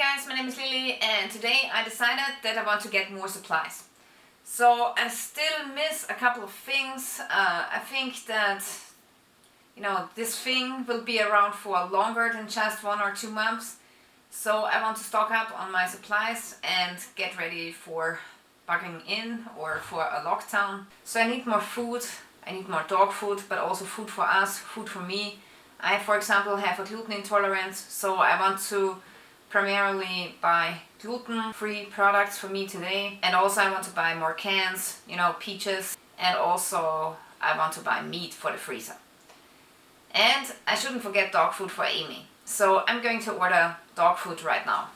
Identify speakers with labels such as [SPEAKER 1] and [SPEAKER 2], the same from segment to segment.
[SPEAKER 1] guys, my name is Lily and today I decided that I want to get more supplies. So I still miss a couple of things. I think that, this thing will be around for longer than just 1 or 2 months. So I want to stock up on my supplies and get ready for bugging in or for a lockdown. So I need more food, I need more dog food, but also food for us, food for me. I, for example, have a gluten intolerance, so I want to primarily buy gluten-free products for me today. And also I want to buy more cans, peaches, and also I want to buy meat for the freezer. And I shouldn't forget dog food for Amy. So I'm going to order dog food right now.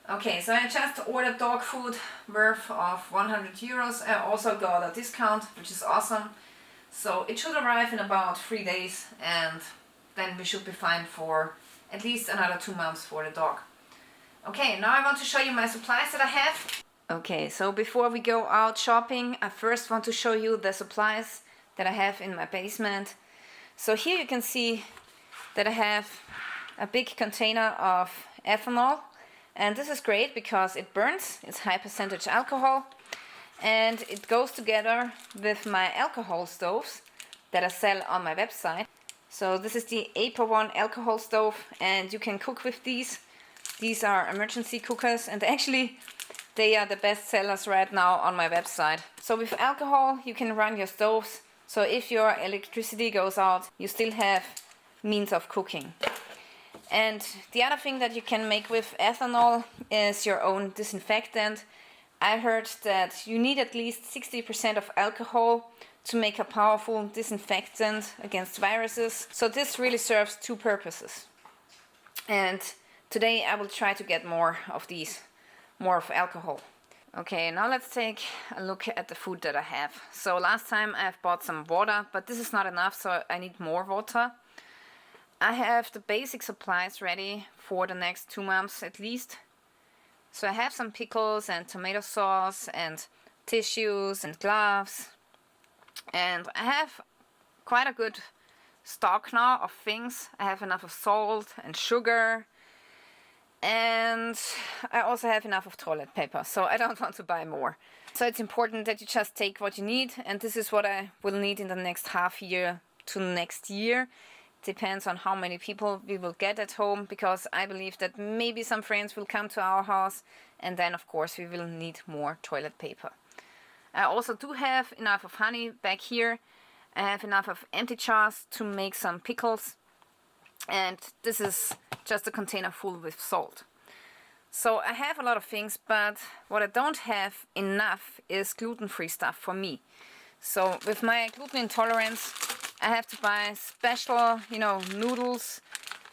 [SPEAKER 1] Okay, so I just ordered dog food worth of 100 euros. I also got a discount, which is awesome. So it should arrive in about 3 days and then we should be fine for at least another 2 months for the dog. Okay, now I want to show you my supplies that I have. Okay, so before we go out shopping, I first want to show you the supplies that I have in my basement. So here you can see that I have a big container of ethanol. And this is great because it burns, it's high percentage alcohol, and it goes together with my alcohol stoves that I sell on my website. So this is the APO-1 alcohol stove and you can cook with these. These are emergency cookers and actually they are the best sellers right now on my website. So with alcohol you can run your stoves, so if your electricity goes out you still have means of cooking. And the other thing that you can make with ethanol is your own disinfectant. I heard that you need at least 60% of alcohol to make a powerful disinfectant against viruses. So this really serves 2 purposes. And today I will try to get more of these, more of alcohol. Okay, now let's take a look at the food that I have. So last time I've bought some water, but this is not enough, so I need more water. I have the basic supplies ready for the next 2 months at least. So I have some pickles and tomato sauce and tissues and gloves. And I have quite a good stock now of things. I have enough of salt and sugar. And I also have enough of toilet paper, so I don't want to buy more. So it's important that you just take what you need, and this is what I will need in the next half year to next year. Depends on how many people we will get at home, because I believe that maybe some friends will come to our house and then of course we will need more toilet paper. I also do have enough of honey back here. I have enough of empty jars to make some pickles, and this is just a container full with salt. So I have a lot of things, but what I don't have enough is gluten-free stuff for me. So with my gluten intolerance I have to buy special, noodles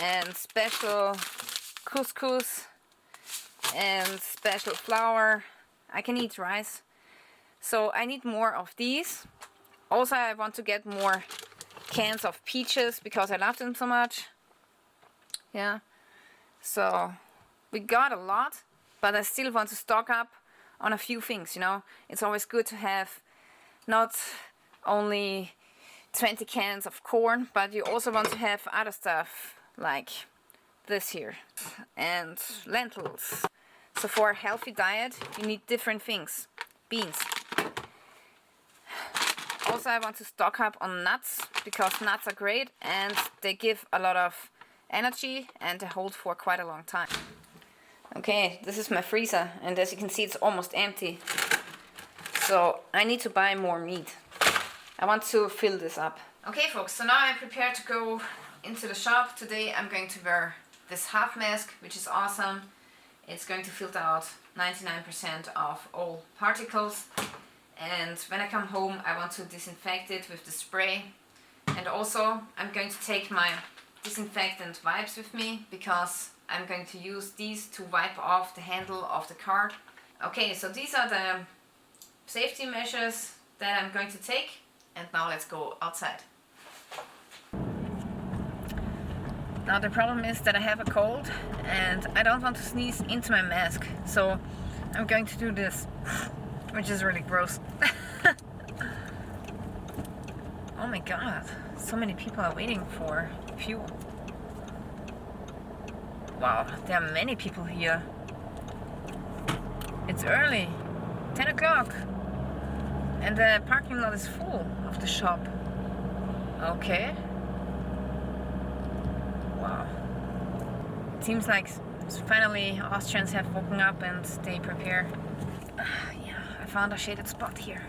[SPEAKER 1] and special couscous and special flour. I can eat rice. So I need more of these. Also I want to get more cans of peaches because I love them so much. Yeah. So we got a lot, but I still want to stock up on a few things, It's always good to have not only 20 cans of corn, but you also want to have other stuff like this here and lentils. So for a healthy diet you need different things. Beans. Also I want to stock up on nuts because nuts are great and they give a lot of energy and they hold for quite a long time. Okay, this is my freezer and as you can see it's almost empty. So I need to buy more meat. I want to fill this up. Okay folks, so now I'm prepared to go into the shop. Today I'm going to wear this half mask, which is awesome. It's going to filter out 99% of all particles. And when I come home I want to disinfect it with the spray. And also I'm going to take my disinfectant wipes with me because I'm going to use these to wipe off the handle of the car. Okay, so these are the safety measures that I'm going to take. And now let's go outside. Now the problem is that I have a cold and I don't want to sneeze into my mask. So I'm going to do this, which is really gross. Oh my god, so many people are waiting for fuel. Wow, there are many people here. It's early, 10 o'clock, and the parking lot is full of the shop. Okay. Wow. It seems like finally Austrians have woken up and they prepare. Yeah, I found a shaded spot here.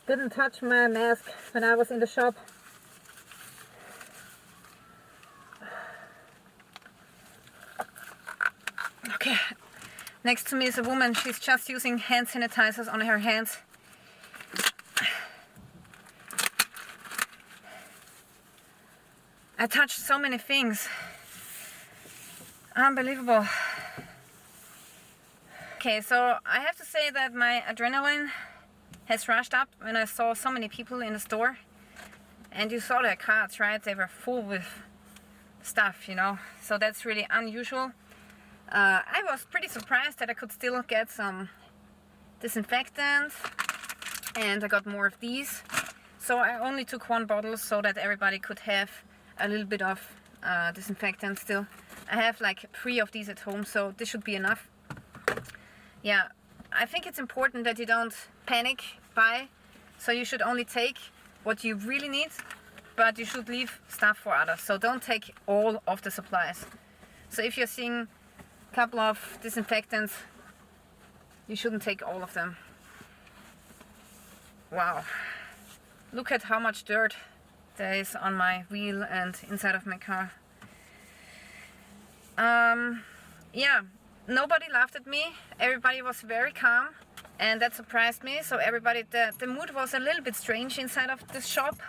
[SPEAKER 1] Didn't touch my mask when I was in the shop. Okay, next to me is a woman. She's just using hand sanitizers on her hands. I touched so many things. Unbelievable. Okay, so I have to say that my adrenaline has rushed up when I saw so many people in the store. And you saw their carts, right? They were full with stuff, you know. So that's really unusual. I was pretty surprised that I could still get some disinfectant. And I got more of these. So I only took one bottle so that everybody could have a little bit of disinfectant still. I have like 3 of these at home, so this should be enough. Yeah, I think it's important that you don't panic buy, so you should only take what you really need, but you should leave stuff for others. So don't take all of the supplies. So if you're seeing a couple of disinfectants, you shouldn't take all of them. Wow, look at how much dirt there is on my wheel and inside of my car. Yeah, nobody laughed at me. Everybody was very calm, and that surprised me. So everybody, the mood was a little bit strange inside of this shop.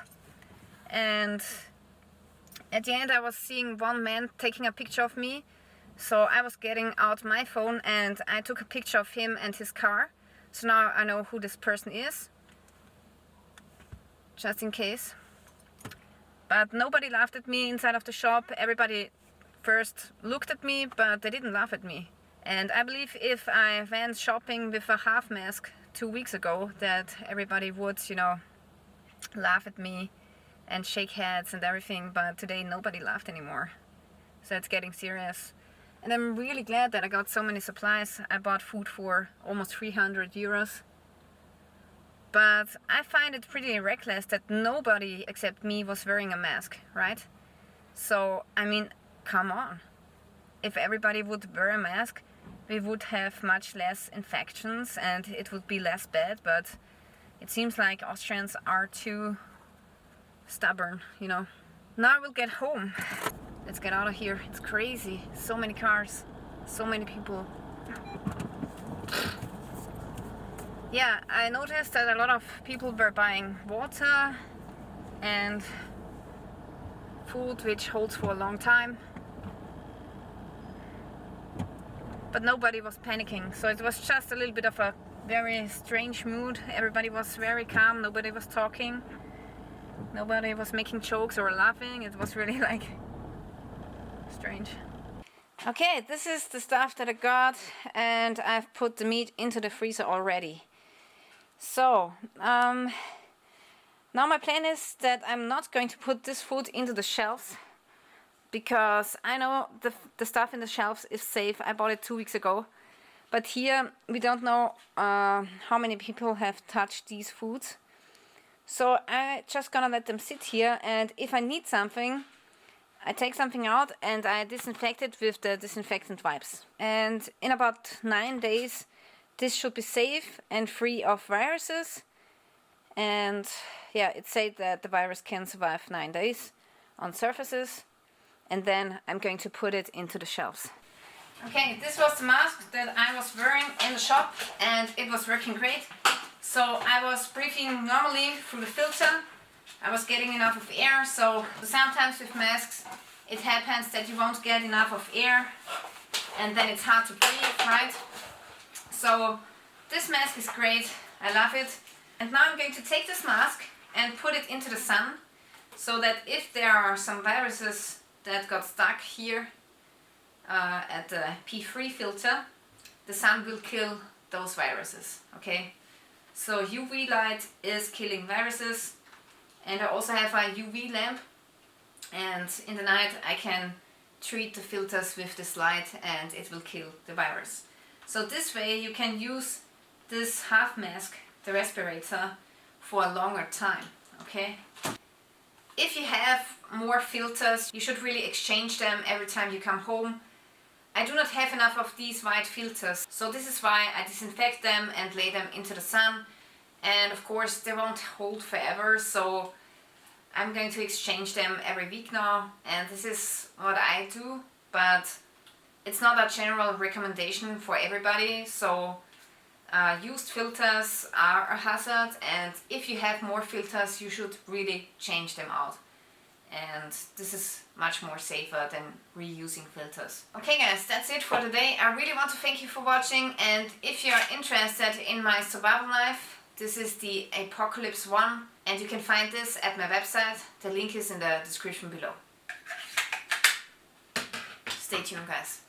[SPEAKER 1] And at the end I was seeing one man taking a picture of me. So I was getting out my phone and I took a picture of him and his car. So now I know who this person is, just in case. But nobody laughed at me inside of the shop. Everybody first looked at me, but they didn't laugh at me. And I believe if I went shopping with a half mask 2 weeks ago, that everybody would, you know, laugh at me and shake heads and everything. But today nobody laughed anymore. So it's getting serious. And I'm really glad that I got so many supplies. I bought food for almost 300 euros. But I find it pretty reckless that nobody except me was wearing a mask, right? So, I mean, come on. If everybody would wear a mask, we would have much less infections and it would be less bad, but it seems like Austrians are too stubborn, you know. Now we'll get home. Let's get out of here. It's crazy. So many cars, so many people. Yeah, I noticed that a lot of people were buying water and food which holds for a long time. But nobody was panicking, so it was just a little bit of a very strange mood. Everybody was very calm, nobody was talking, nobody was making jokes or laughing. It was really like strange. Okay, this is the stuff that I got, and I've put the meat into the freezer already. So, now my plan is that I'm not going to put this food into the shelves, because I know the stuff in the shelves is safe. I bought it 2 weeks ago. But here we don't know how many people have touched these foods. So I'm just gonna let them sit here, and if I need something, I take something out and I disinfect it with the disinfectant wipes. And in about 9 days, this should be safe and free of viruses. And yeah, it said that the virus can survive 9 days on surfaces. And then I'm going to put it into the shelves. Okay, this was the mask that I was wearing in the shop, and it was working great. So I was breathing normally through the filter. I was getting enough of air, so sometimes with masks it happens that you won't get enough of air and then it's hard to breathe, right? So this mask is great, I love it. And now I'm going to take this mask and put it into the sun, so that if there are some viruses that got stuck here at the P3 filter, the sun will kill those viruses, okay? So UV light is killing viruses, and I also have a UV lamp, and in the night I can treat the filters with this light and it will kill the virus. So this way you can use this half mask, the respirator, for a longer time, okay? If you have more filters, you should really exchange them every time you come home. I do not have enough of these white filters, so this is why I disinfect them and lay them into the sun. And of course they won't hold forever, so I'm going to exchange them every week now, and this is what I do, but it's not a general recommendation for everybody. So used filters are a hazard, and if you have more filters you should really change them out, and this is much more safer than reusing filters. Okay guys, that's it for today. I really want to thank you for watching, and if you're interested in my survival knife, this is the APO-1, and you can find this at my website. The link is in the description below. Stay tuned guys.